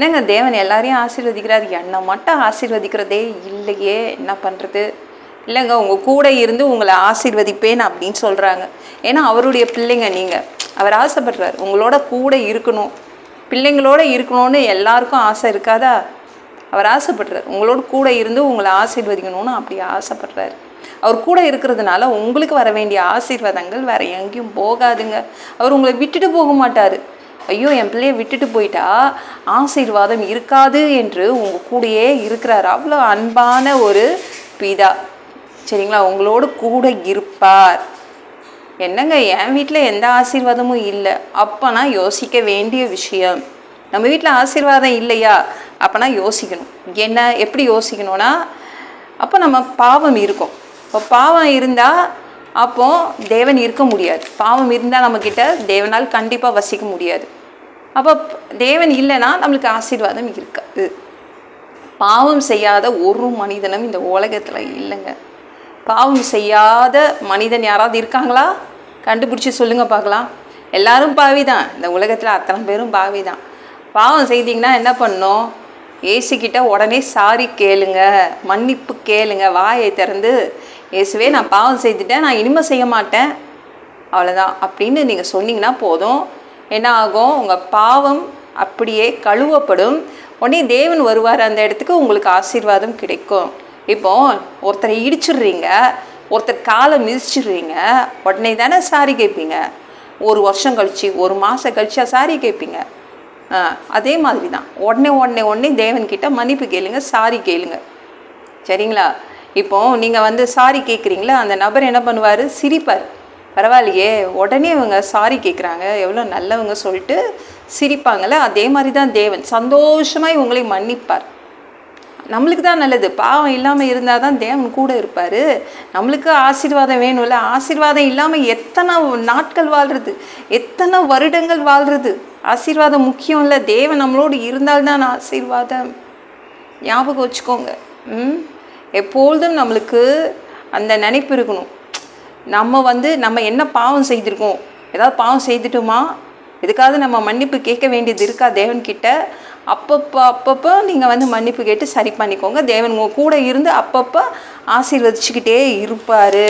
என்னங்க தேவன் எல்லாரையும் ஆசீர்வதிக்கிறார், என்னை மட்டும் ஆசீர்வதிக்கிறதே இல்லையே, என்ன பண்ணுறது? இல்லைங்க, உங்கள் கூட இருந்து உங்களை ஆசீர்வதிப்பேன் அப்படின்னு சொல்கிறாங்க. ஏன்னா அவருடைய பிள்ளைங்க நீங்கள். அவர் ஆசைப்படுறார் உங்களோட கூட இருக்கணும், பிள்ளைங்களோட இருக்கணும்னு எல்லாருக்கும் ஆசை இருக்காதா? அவர் ஆசைப்படுறார் உங்களோட கூட இருந்து உங்களை ஆசீர்வதிக்கணும்னு அப்படி ஆசைப்படுறாரு. அவர் கூட இருக்கிறதுனால உங்களுக்கு வர வேண்டிய ஆசீர்வாதங்கள் வேறு எங்கேயும் போகாதுங்க. அவர் உங்களை விட்டுட்டு போக மாட்டார். ஐயோ என் பிள்ளையை விட்டுட்டு போயிட்டா ஆசீர்வாதம் இருக்காது என்று உங்கள் கூடயே இருக்கிறார். அவ்வளோ அன்பான ஒரு பிதா, சரிங்களா? உங்களோடு கூட இருப்பார். என்னங்க என் வீட்டில் எந்த ஆசீர்வாதமும் இல்லை அப்போனா யோசிக்க வேண்டிய விஷயம். நம்ம வீட்டில் ஆசீர்வாதம் இல்லையா அப்போனா யோசிக்கணும். என்ன எப்படி யோசிக்கணும்னா, அப்போ நம்ம பாவம் இருக்கும். இப்போ பாவம் இருந்தால் அப்போது தேவன் இருக்க முடியாது. பாவம் இருந்தால் நம்மக்கிட்ட தேவனால் கண்டிப்பாக வசிக்க முடியாது. அப்போ தேவன் இல்லைன்னா நம்மளுக்கு ஆசீர்வாதம் இருக்காது. பாவம் செய்யாத ஒரு மனிதனும் இந்த உலகத்தில் இல்லைங்க. பாவம் செய்யாத மனிதன் யாராவது இருக்காங்களா? கண்டுபிடிச்சி சொல்லுங்கள் பார்க்கலாம். எல்லாரும் பாவி தான், இந்த உலகத்தில் அத்தனை பேரும் பாவி தான். பாவம் செய்தீங்கன்னா என்ன பண்ணணும்? ஏசுக்கிட்ட உடனே சாரி கேளுங்க, மன்னிப்பு கேளுங்க. வாயை திறந்து இயேசுவே நான் பாவம் செய்துட்டேன், நான் இனிமேல் செய்ய மாட்டேன், அவ்வளோதான் அப்படின்னு நீங்கள் சொன்னீங்கன்னா போதும். என்ன ஆகும்? உங்கள் பாவம் அப்படியே கழுவப்படும். உடனே தேவன் வருவார் அந்த இடத்துக்கு, உங்களுக்கு ஆசீர்வாதம் கிடைக்கும். இப்போ ஒருத்தரை இடிச்சிடுறீங்க, ஒருத்தர் காலை மிதிச்சிடுறீங்க, உடனே தானே சாரி கேட்பீங்க. ஒரு வருஷம் கழிச்சு, ஒரு மாதம் கழிச்சா சாரி கேட்பீங்க. அதே மாதிரி தான் உடனே தேவன்கிட்ட மன்னிப்பு கேளுங்க, சாரி கேளுங்க, சரிங்களா? இப்போது நீங்கள் சாரி கேட்குறீங்களா, அந்த நபர் என்ன பண்ணுவார்? சிரிப்பார். பரவாயில்லையே உடனே இவங்க சாரி கேட்குறாங்க, எவ்வளோ நல்லவங்க சொல்லிட்டு சிரிப்பாங்களே. அதே மாதிரி தான் தேவன் சந்தோஷமாக இவங்களை மன்னிப்பார். நம்மளுக்கு தான் நல்லது. பாவம் இல்லாமல் இருந்தால் தான் தேவன் கூட இருப்பார். நம்மளுக்கு ஆசீர்வாதம் வேணும்ல. ஆசீர்வாதம் இல்லாமல் எத்தனை நாட்கள் வாழ்கிறது, எத்தனை வருடங்கள் வாழ்கிறது? ஆசீர்வாதம் முக்கியம் இல்லை, தேவன் நம்மளோடு இருந்தால்தான் ஆசீர்வாதம். ஞாபகம் வச்சுக்கோங்க. எப்பொழுதும் நம்மளுக்கு அந்த நினைப்பு இருக்கணும். நம்ம என்ன பாவம் செய்திருக்கோம், ஏதாவது பாவம் செய்துட்டோமா, எதுக்காவது நம்ம மன்னிப்பு கேட்க வேண்டியது இருக்கா தேவன்கிட்ட? அப்பப்போ நீங்கள் மன்னிப்பு கேட்டு சரி பண்ணிக்கோங்க. தேவன் உங்கள் கூட இருந்து அப்பப்போ ஆசீர்வதிச்சுக்கிட்டே இருப்பார்.